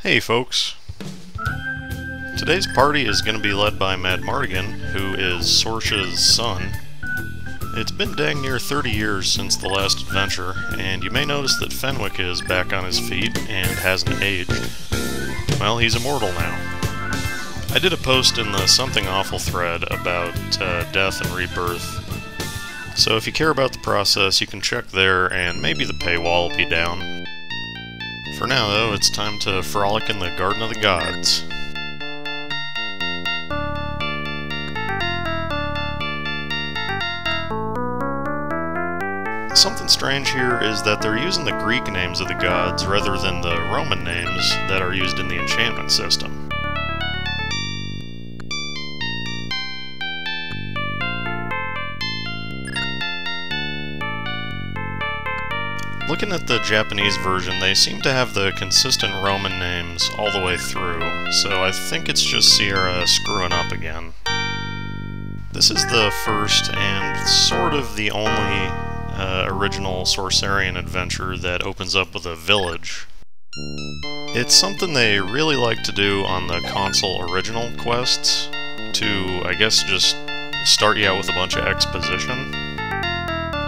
Hey folks! Today's party is going to be led by Mad Mardigan, who is Sorcia's son. It's been dang near 30 years since the last adventure, and you may notice that Fenwick is back on his feet and hasn't aged. Well, he's immortal now. I did a post in the Something Awful thread about death and rebirth, so if you care about the process, you can check there, and maybe the paywall will be down. For now, though, it's time to frolic in the Garden of the Gods. Something strange here is that they're using the Greek names of the gods rather than the Roman names that are used in the enchantment system. Looking at the Japanese version, they seem to have the consistent Roman names all the way through, so I think it's just Sierra screwing up again. This is the first and sort of the only original Sorcerian adventure that opens up with a village. It's something they really like to do on the console original quests to, I guess, just start you out with a bunch of exposition.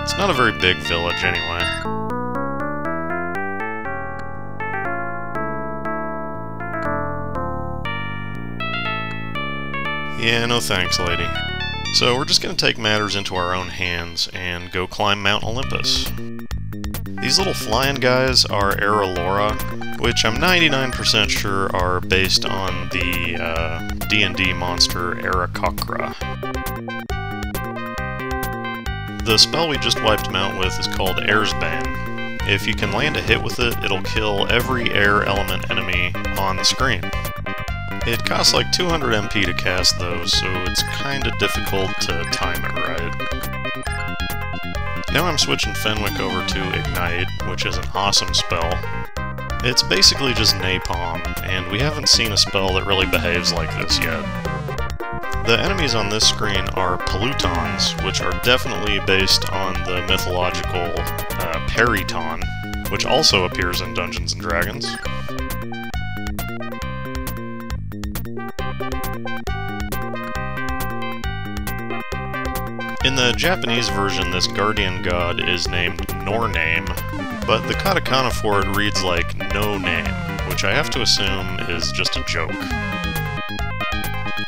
It's not a very big village anyway. Yeah, no thanks, lady. So we're just going to take matters into our own hands and go climb Mount Olympus. These little flying guys are Aerolora, which I'm 99% sure are based on the D&D monster Aarakocra. The spell we just wiped him out with is called Air's Ban. If you can land a hit with it, it'll kill every air element enemy on the screen. It costs like 200 MP to cast though, so it's kinda difficult to time it right. Now I'm switching Fenwick over to Ignite, which is an awesome spell. It's basically just napalm, and we haven't seen a spell that really behaves like this yet. The enemies on this screen are Pollutons, which are definitely based on the mythological Periton, which also appears in Dungeons & Dragons. In the Japanese version, this guardian god is named Norname, but the katakana for it reads like No Name, which I have to assume is just a joke.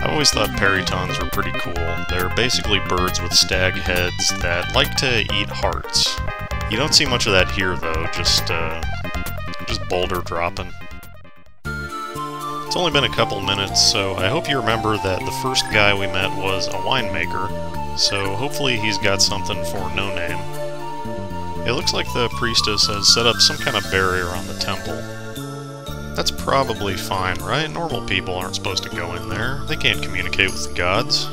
I've always thought Peritons were pretty cool. They're basically birds with stag heads that like to eat hearts. You don't see much of that here, though, just boulder dropping. It's only been a couple minutes, so I hope you remember that the first guy we met was a winemaker. So hopefully he's got something for No Name. It looks like the priestess has set up some kind of barrier on the temple. That's probably fine, right? Normal people aren't supposed to go in there. They can't communicate with the gods.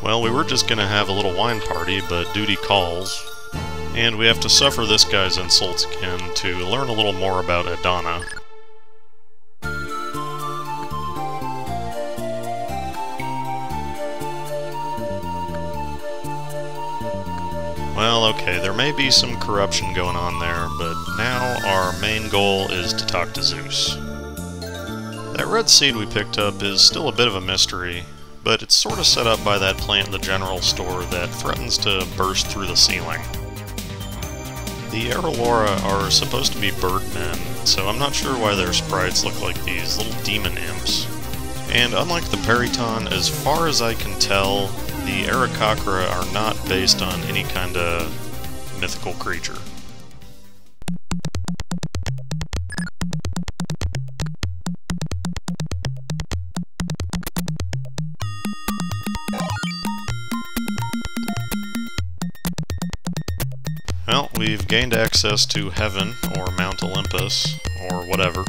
Well, we were just gonna have a little wine party, but duty calls. And we have to suffer this guy's insults again to learn a little more about Adana. Well, okay, there may be some corruption going on there, but now our main goal is to talk to Zeus. That red seed we picked up is still a bit of a mystery, but it's sort of set up by that plant in the general store that threatens to burst through the ceiling. The Aerolora are supposed to be birdmen, so I'm not sure why their sprites look like these little demon imps. And unlike the Periton, as far as I can tell, the Aarakocra are not based on any kind of mythical creature. Well, we've gained access to Heaven, or Mount Olympus, or whatever.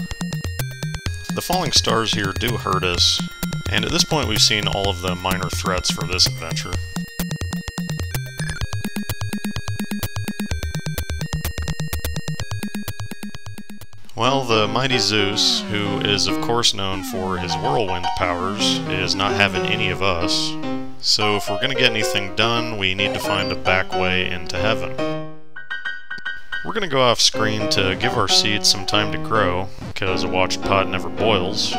The falling stars here do hurt us, and at this point we've seen all of the minor threats for this adventure. Well, the mighty Zeus, who is of course known for his whirlwind powers, is not having any of us. So if we're gonna get anything done, we need to find a back way into heaven. We're gonna go off screen to give our seeds some time to grow, because a watched pot never boils.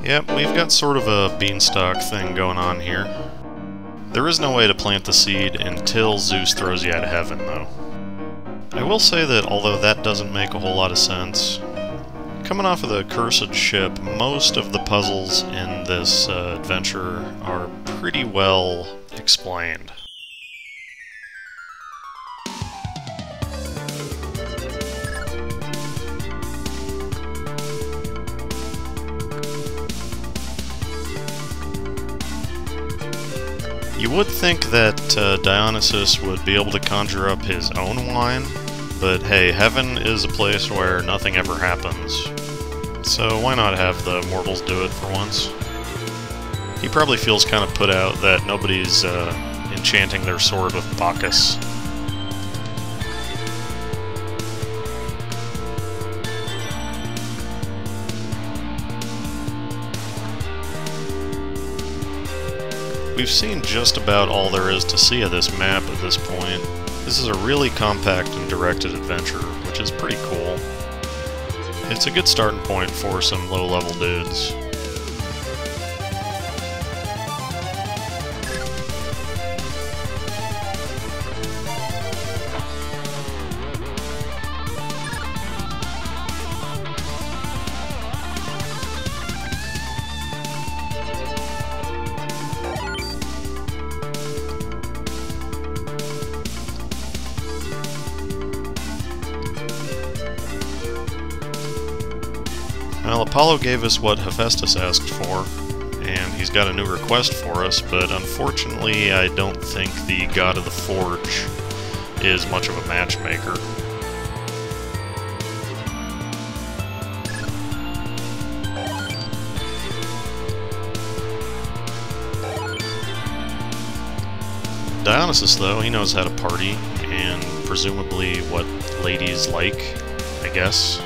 Yep, we've got sort of a beanstalk thing going on here. There is no way to plant the seed until Zeus throws you out of heaven, though. I will say that although that doesn't make a whole lot of sense, coming off of the cursed ship, most of the puzzles in this adventure are pretty well explained. You would think that Dionysus would be able to conjure up his own wine, but hey, heaven is a place where nothing ever happens. So why not have the mortals do it for once? He probably feels kind of put out that nobody's enchanting their sword with Bacchus. We've seen just about all there is to see of this map at this point. This is a really compact and directed adventure, which is pretty cool. It's a good starting point for some low-level dudes. Well, Apollo gave us what Hephaestus asked for, and he's got a new request for us, but unfortunately I don't think the god of the forge is much of a matchmaker. Dionysus, though, he knows how to party, and presumably what ladies like, I guess.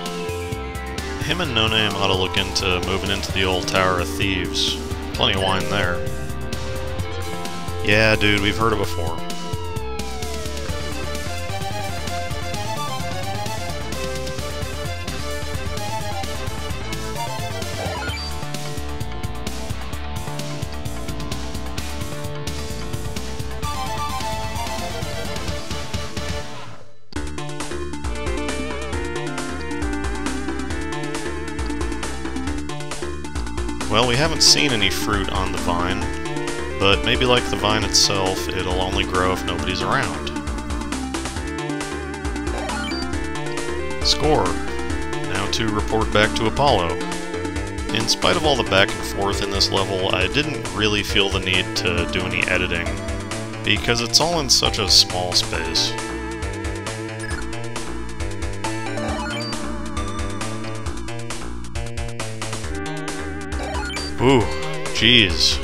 Him and No Name ought to look into moving into the old Tower of Thieves. Plenty of wine there. Yeah, dude, we've heard it before. Well, we haven't seen any fruit on the vine, but maybe like the vine itself, it'll only grow if nobody's around. Score! Now to report back to Apollo. In spite of all the back and forth in this level, I didn't really feel the need to do any editing, because it's all in such a small space. Ooh, jeez.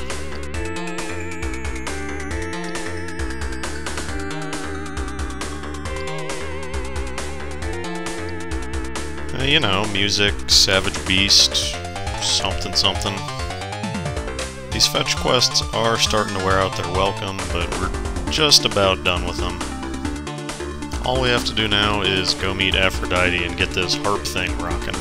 You know, music, Savage Beast, something something. These fetch quests are starting to wear out their welcome, but we're just about done with them. All we have to do now is go meet Aphrodite and get this harp thing rocking.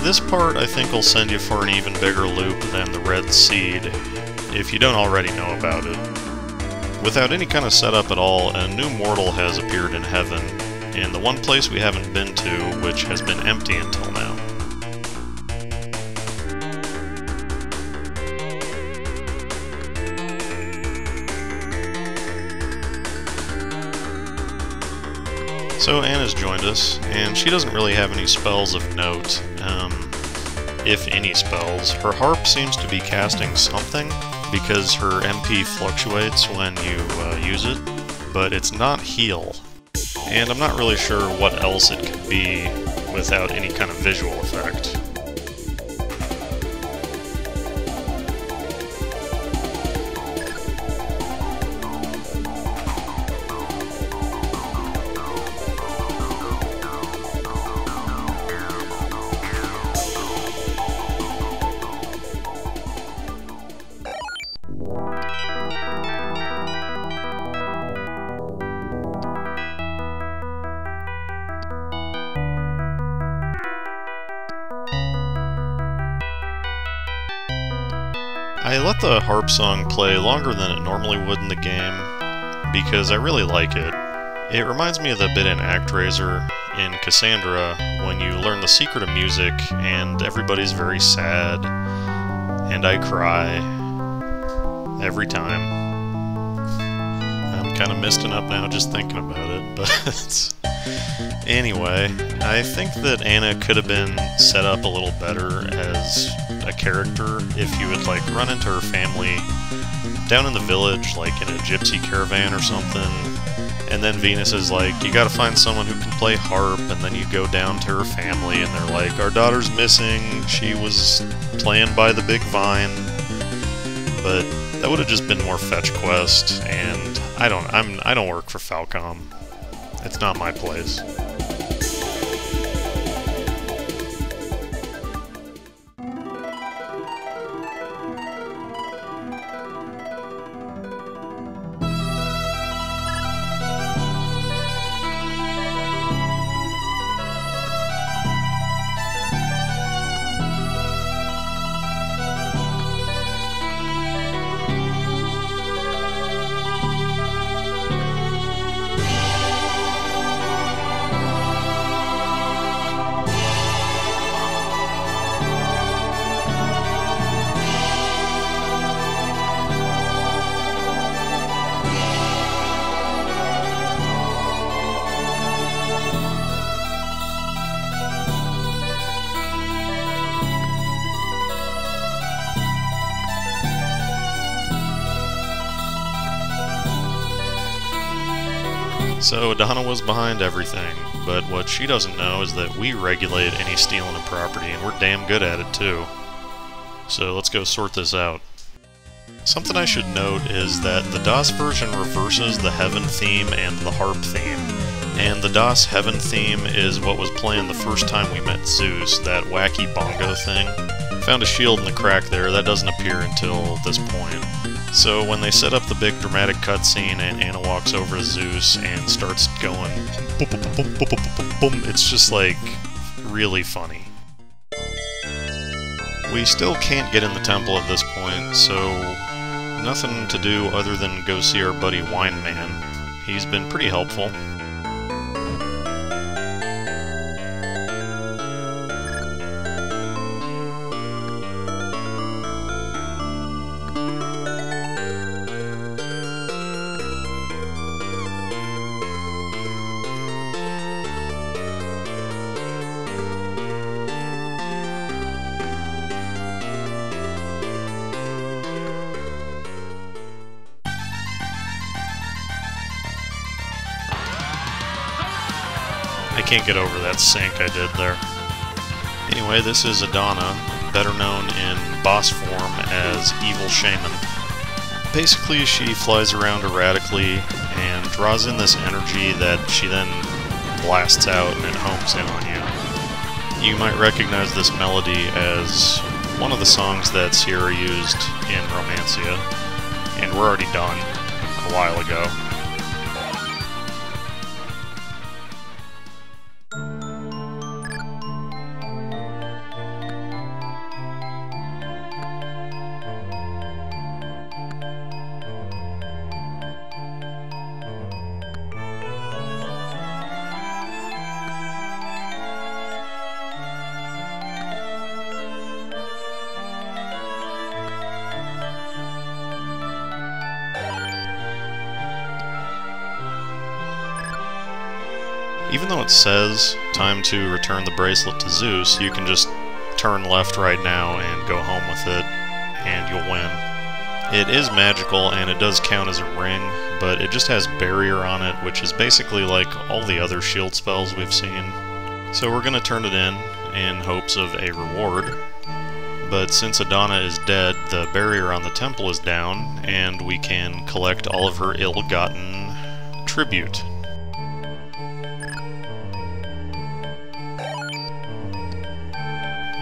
This part, I think, will send you for an even bigger loop than the Red Seed, if you don't already know about it. Without any kind of setup at all, a new mortal has appeared in heaven, in the one place we haven't been to, which has been empty until now. So Anna's joined us, and she doesn't really have any spells of note. if any, spells. Her harp seems to be casting something, because her MP fluctuates when you use it, but it's not heal. And I'm not really sure what else it could be without any kind of visual effect. I let the harp song play longer than it normally would in the game, because I really like it. It reminds me of the bit in ActRaiser in Cassandra, when you learn the secret of music, and everybody's very sad, and I cry every time. I'm kind of misting up now just thinking about it, but anyway, I think that Anna could have been set up a little better as a character if you would like run into her family down in the village, like in a gypsy caravan or something, and then Venus is like, you gotta find someone who can play harp, and then you go down to her family and they're like, our daughter's missing, she was playing by the big vine. But that would have just been more fetch quest, and I don't work for Falcom. It's not my place. So Donna was behind everything, but what she doesn't know is that we regulate any stealing of property, and we're damn good at it too. So let's go sort this out. Something I should note is that the DOS version reverses the Heaven theme and the harp theme, and the DOS Heaven theme is what was playing the first time we met Zeus, that wacky bongo thing. Found a shield in the crack there, that doesn't appear until this point. So when they set up the big dramatic cutscene and Anna walks over to Zeus and starts going boom, boom, boom, boom, boom, boom, boom, it's just like really funny. We still can't get in the temple at this point, so nothing to do other than go see our buddy Wine Man. He's been pretty helpful. I can't get over that sync I did there. Anyway, this is Adana, better known in boss form as Evil Shaman. Basically, she flies around erratically and draws in this energy that she then blasts out and it homes in on you. You might recognize this melody as one of the songs that Sierra used in Romancia, and we're already done a while ago. Even though it says time to return the bracelet to Zeus, you can just turn left right now and go home with it, and you'll win. It is magical, and it does count as a ring, but it just has barrier on it, which is basically like all the other shield spells we've seen. So we're going to turn it in hopes of a reward. But since Adana is dead, the barrier on the temple is down, and we can collect all of her ill-gotten tribute.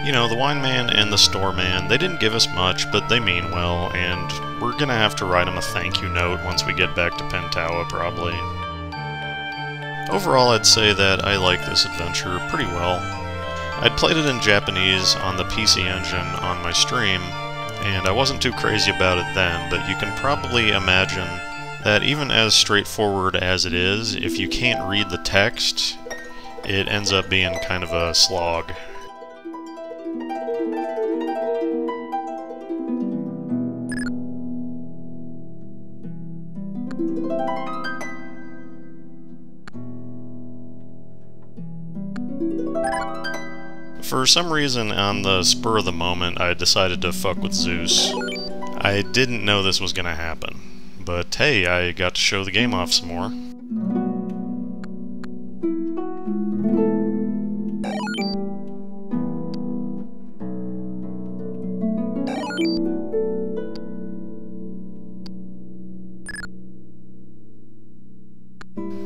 You know, the wine man and the store man, they didn't give us much, but they mean well, and we're gonna have to write them a thank you note once we get back to Pentawa, probably. Overall, I'd say that I like this adventure pretty well. I'd played it in Japanese on the PC Engine on my stream, and I wasn't too crazy about it then, but you can probably imagine that even as straightforward as it is, if you can't read the text, it ends up being kind of a slog. For some reason, on the spur of the moment, I decided to fuck with Zeus. I didn't know this was gonna happen, but hey, I got to show the game off some more.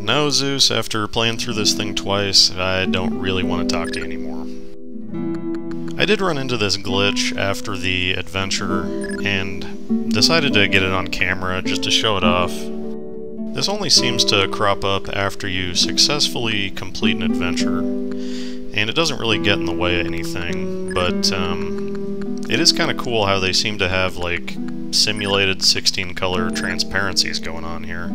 No, Zeus, after playing through this thing twice, I don't really want to talk to you anymore. I did run into this glitch after the adventure, and decided to get it on camera just to show it off. This only seems to crop up after you successfully complete an adventure, and it doesn't really get in the way of anything, but it is kind of cool how they seem to have, like, simulated 16-color transparencies going on here.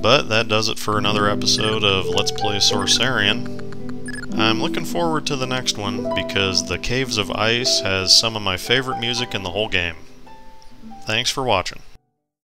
But that does it for another episode of Let's Play Sorcerian. I'm looking forward to the next one, because the Caves of Ice has some of my favorite music in the whole game. Thanks for watching.